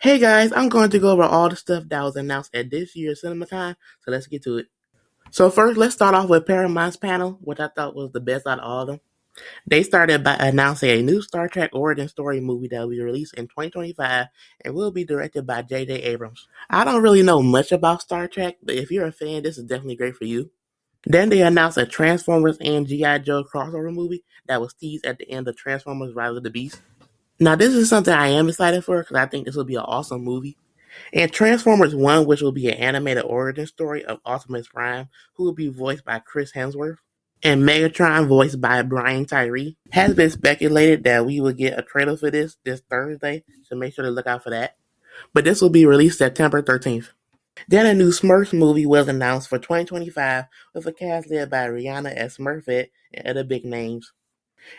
Hey guys, I'm going to go over all the stuff that was announced at this year's CinemaCon, so let's get to it. So first, let's start off with Paramount's panel, which I thought was the best out of all of them. They started by announcing a new Star Trek origin story movie that will be released in 2025 and will be directed by J.J. Abrams. I don't really know much about Star Trek, but if you're a fan, this is definitely great for you. Then they announced a Transformers and G.I. Joe crossover movie that was teased at the end of Transformers Rise of the Beast. Now, this is something I am excited for because I think this will be an awesome movie. And Transformers 1, which will be an animated origin story of Optimus Prime, who will be voiced by Chris Hemsworth, and Megatron, voiced by Brian Tyree. Has been speculated that we will get a trailer for this Thursday, so make sure to look out for that. But this will be released September 13th. Then a new Smurfs movie was announced for 2025 with a cast led by Rihanna as Smurfette and other big names.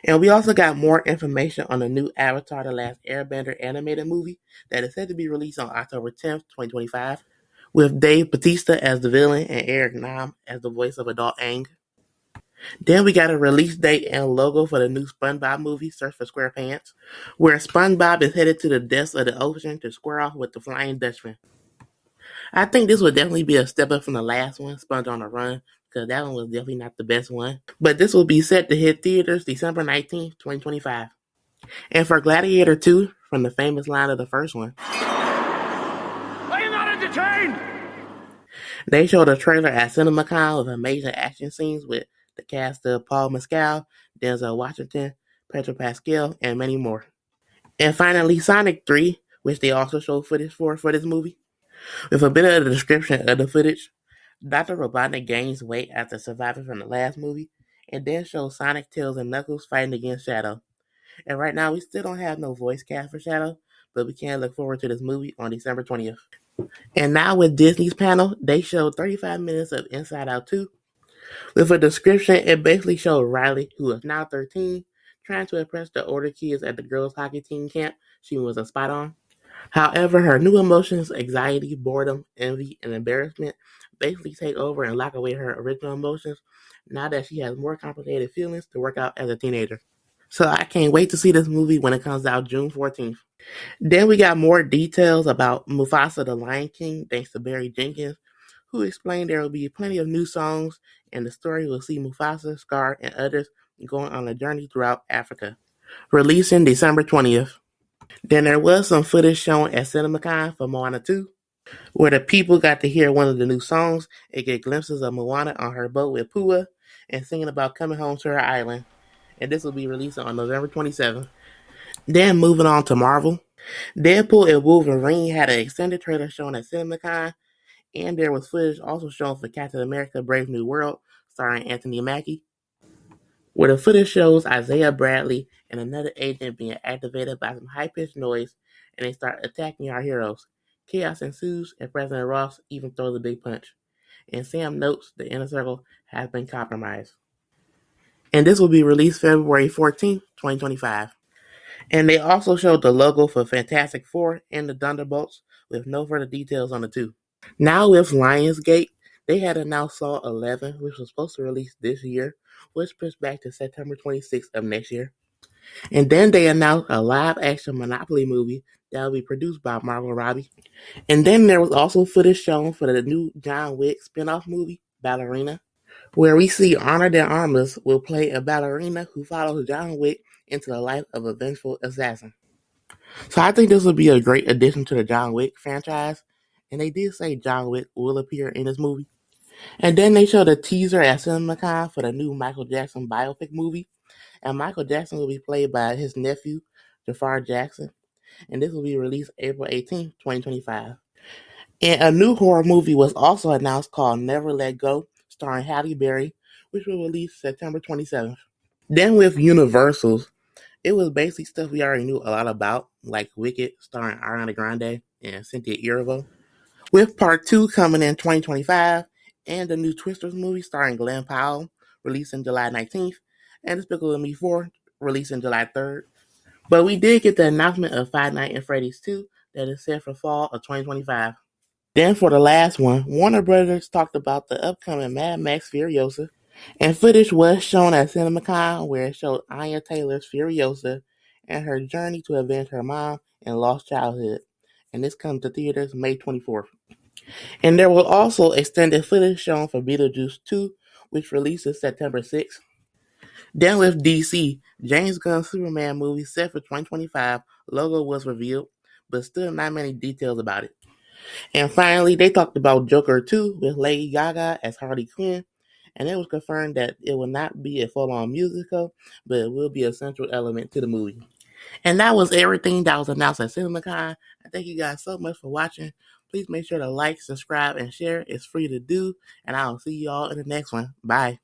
And we also got more information on the new Avatar: The Last Airbender animated movie that is set to be released on October 10th, 2025, with Dave Bautista as the villain and Eric Nam as the voice of Adult Aang. Then we got a release date and logo for the new SpongeBob movie, Search for SquarePants, where SpongeBob is headed to the depths of the ocean to square off with the Flying Dutchman. I think this would definitely be a step up from the last one, Sponge on the Run, because that one was definitely not the best one. But this will be set to hit theaters December 19th, 2025. And for Gladiator 2, from the famous line of the first one, Are you not entertained? they showed a trailer at CinemaCon with amazing action scenes with the cast of Paul Mescal, Denzel Washington, Pedro Pascal, and many more. And finally, Sonic 3, which they also showed footage for this movie. With a bit of the description of the footage, Dr. Robotnik gains weight after surviving from the last movie, and then shows Sonic, Tails, and Knuckles fighting against Shadow. And right now, we still don't have no voice cast for Shadow, but we can look forward to this movie on December 20th. And now with Disney's panel, they showed 35 minutes of Inside Out 2. With a description, it basically showed Riley, who is now 13, trying to impress the older kids at the girls' hockey team camp she was a spot on. However, her new emotions, anxiety, boredom, envy, and embarrassment basically take over and lock away her original emotions now that she has more complicated feelings to work out as a teenager. So I can't wait to see this movie when it comes out June 14th. Then we got more details about Mufasa the Lion King thanks to Barry Jenkins, who explained there will be plenty of new songs and the story will see Mufasa, Scar, and others going on a journey throughout Africa. Releasing December 20th. Then there was some footage shown at CinemaCon for Moana 2, where the people got to hear one of the new songs and get glimpses of Moana on her boat with Pua and singing about coming home to her island. And this will be released on November 27th. Then moving on to Marvel, Deadpool and Wolverine had an extended trailer shown at CinemaCon, and there was footage also shown for Captain America: Brave New World, starring Anthony Mackie, where the footage shows Isaiah Bradley and another agent being activated by some high-pitched noise, and they start attacking our heroes. Chaos ensues, and President Ross even throws a big punch. And Sam notes the inner circle has been compromised. And this will be released February 14th, 2025. And they also showed the logo for Fantastic Four and the Thunderbolts, with no further details on the two. Now with Lionsgate, they had announced Saw 11, which was supposed to release this year, which pushed back to September 26th of next year. And then they announced a live-action Monopoly movie that will be produced by Margot Robbie. And then there was also footage shown for the new John Wick spin-off movie, Ballerina, where we see Honor de Armas will play a ballerina who follows John Wick into the life of a vengeful assassin. So I think this will be a great addition to the John Wick franchise, and they did say John Wick will appear in this movie. And then they showed a teaser at CinemaCon for the new Michael Jackson biopic movie, and Michael Jackson will be played by his nephew, Jafar Jackson, and this will be released April 18th, 2025. And a new horror movie was also announced called Never Let Go, starring Halle Berry, which will release September 27th. Then with Universals, it was basically stuff we already knew a lot about, like Wicked, starring Ariana Grande and Cynthia Erivo, with Part 2 coming in 2025, and the new Twisters movie starring Glenn Powell, releasing July 19th, and Despicable Me 4, releasing July 3rd. But we did get the announcement of Five Nights at Freddy's 2 that is set for fall of 2025. Then for the last one, Warner Brothers talked about the upcoming Mad Max Furiosa, and footage was shown at CinemaCon where it showed Anya Taylor's Furiosa and her journey to avenge her mom and lost childhood. and this comes to theaters May 24th. And there will also extended footage shown for Beetlejuice 2, which releases September 6th. Then with DC, James Gunn's Superman movie set for 2025 logo was revealed, but still not many details about it. And finally, they talked about Joker 2 with Lady Gaga as Harley Quinn, and it was confirmed that it will not be a full-on musical, but it will be a central element to the movie. And that was everything that was announced at CinemaCon. I thank you guys so much for watching. Please make sure to like, subscribe, and share. It's free to do, and I'll see you all in the next one. Bye.